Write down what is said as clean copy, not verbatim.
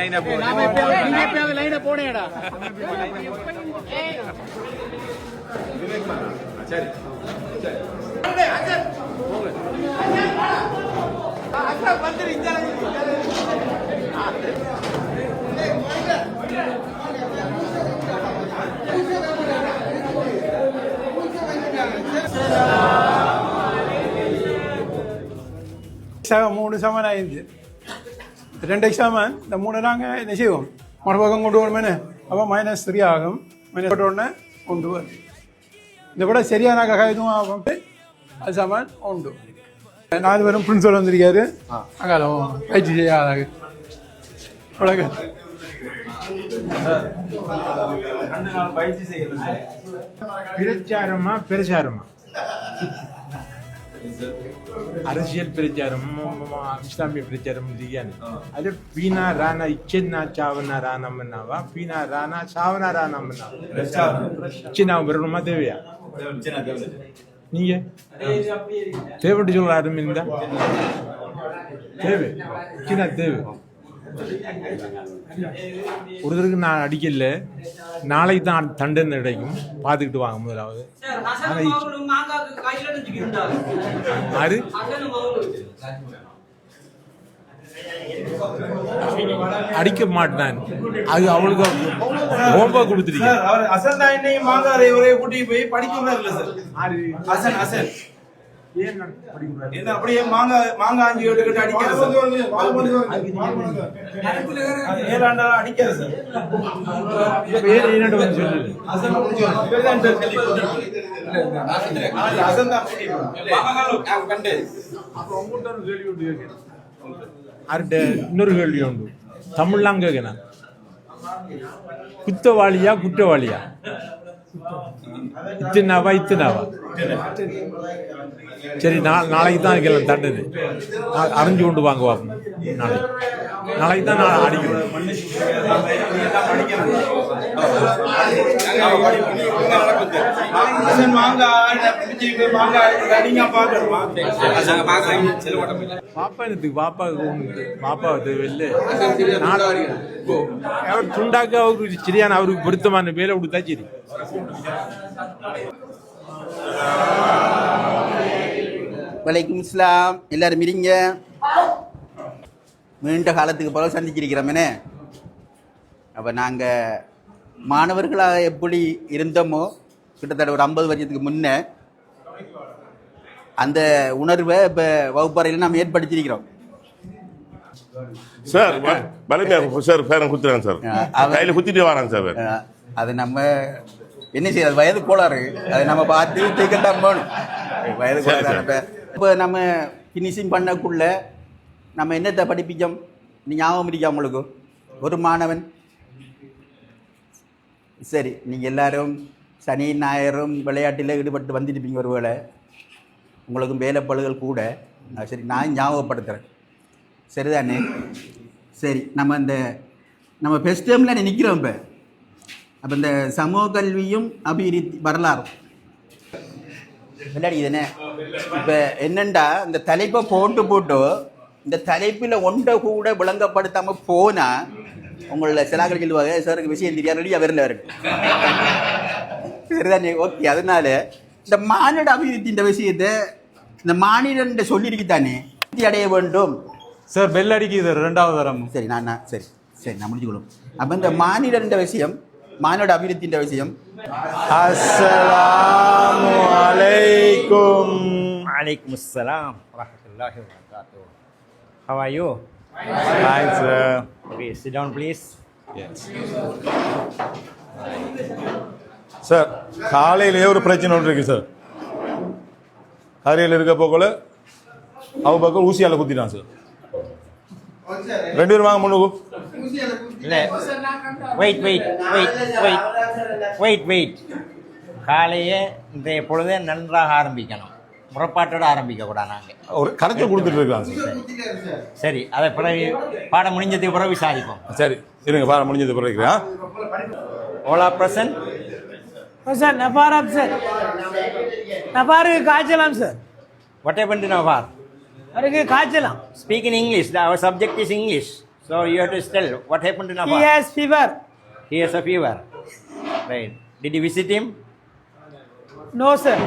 லைனை போனேடா. சரி மூணு சாமான் ஆயிடுச்சு. 2 சாமான் இந்த 3 நாங்கள் என்ன செய்வோம் மறுபக்கம் கொண்டு போகணுமே. அப்போ -3 ஆகும். -1 கொண்டு வரும். இந்த விட சரியான எதுவும் ஆகும். அது சாமான் உண்டு. 4 பேரும் பிரின்சிபல் வந்திருக்காரு. அங்காலும் பயிற்சி செய்யாத உலக பிரச்சாரமா பிரச்சாரமா அரசியல் பிரச்சாரம் இஸ்லாமிய பிரச்சாரம் இல்லையான்னு அது பீனா ராணா இச்சனா சாவனா ராணம்னாவா பீனா ராணா சாவனா ராணம்னாவா இச்சனா வரணுமா தேவையா நீங்க தேவைட்டு சொல்ற யாரும் இருந்தா தேவை இச்சனா தேவை ஒருத்தருக்கு நான் அடிக்கல நாளைக்கு தான் தண்டனை கிடைக்கும் பார்த்துக்கிட்டு வாங்க முதலாவது யாரு அடிக்க மாட்டான் அது அவளுக்கு ஹோம்வொர்க் கொடுத்துருக்கீங்க அப்படியே மாங்காய் ஆஞ்சி அடிக்காது இன்னொரு கேள்வி உண்டு தமிழ்லாம் கேட்கணும் குத்தவாளியா குற்றவாளியா இத்தனாவா இத்தனாவா சரி நாளைக்கு தான் இருக்கலாம் தண்டது அறிஞ்சு கொண்டு வாங்க பார்ப்போம் நாளைக்கு தான் நான் அடிக்கிறேன் பாப்பா தேவையில்லை அவர் துண்டாக்க அவருக்கு சரியான அவருக்கு பொருத்தமான வேலை கொடுத்தா சரி. வலைக்கும் இஸ்லாம். எல்லாரும் இருங்க. நீண்ட காலத்துக்கு பிறகு சந்திச்சிருக்கிறோமே. அப்போ நாங்கள் மாணவர்களாக எப்படி இருந்தோமோ கிட்டத்தட்ட ஒரு 50 வருஷத்துக்கு முன்னே அந்த உணர்வை இப்போ வகுப்பறையில் நம்ம ஏற்படுத்தியிருக்கிறோம். சார் சார் பேரன் குத்துறாங்க சார், கையில் குத்திட்டு வராங்க சார். அது நம்ம என்ன செய்யறது, வயது கோளாறு. அதை நம்ம பார்த்து தீக்கத்தான் போகணும். வயது கோளாறு. இப்போ நம்ம ஃபினிஷிங் பண்ணக்குள்ள நம்ம என்னத்தை படிப்பிச்சோம் நீ ஞாபகம் இருக்கா உங்களுக்கு? ஒரு மாணவன் சரி, நீங்கள் எல்லாரும் சனி ஞாயிறும் விளையாட்டில் ஈடுபட்டு வந்துருப்பீங்க. ஒரு வேளை உங்களுக்கும் வேலைப்பழுகள் கூட. சரி, நான் ஞாபகப்படுத்துகிறேன். சரிதானே? சரி, நம்ம ஃபஸ்ட் டைமில் நிற்கிறோம். இப்போ அப்போ இந்த சமூக கல்வியும் அபிவிருத்தி வரலாறும் விளையாடிதானே. இப்போ என்னென்னா இந்த தலைப்பை போட்டு இந்த தலைப்பில் ஒன்றை கூட விளங்கப்படுத்தாமல் போனால் உங்களோட சிலாக்கள் சொல்லுவாங்க, சாருக்கு விஷயம் தெரியாது, ரெடியாக வரல இருக்கு. சரிதானே? ஓகே. அதனால இந்த மானிட அபிவிருத்தி இந்த விஷயத்தை இந்த மாநில சொல்லியிருக்குதானே அடைய வேண்டும். சார் பெல் அடிக்குது 2வது தரம். சரி, சரி நான் முடிச்சுக்கணும். அப்போ இந்த மாநில விஷயம், மாநில அபிவிருத்தி விஷயம். அஸ்ஸலாமு அலைக்கும். Waalaikum assalam warahmatullahi wabarakatuh. How are you? Fine, sir. Okay, sit down please. Yes. Sir, காலையிலேயே ஒரு பிரச்சனை ஒன்று இருக்கு சார். காலையில் இருக்க போகல அவ பக்கம் ஊசியால குத்திட்டான் சார். 2 பேரும் வாங்க முன்னுக்கு. வெயிட். காலையே இன்றைய பொழுதே நன்றாக ஆரம்பிக்கணும். முறப்பாட்டோடு ஆரம்பிக்கக்கூடாது. நாங்கள் ஒரு கரைச்சல் கொடுத்துட்டு இருக்காங்க சார். சரி, அதை பிறகு பாடம் முடிஞ்சதுக்கு பிறகு விசாரிப்போம். சரி, இருங்க, பாடம் முடிஞ்சது பிறகு. ஓலா பிரசன் சார். நபார் சார், நபாருக்கு காய்ச்சலாம் சார். வாட் ஹேப்பன் டு நபார்? அவருக்கு காய்ச்சலாம். Speak in English. அவர் subject is English. So you have to tell what happened to He Nafar. has fever. He has a fever. Right. Did you visit him? No, sir.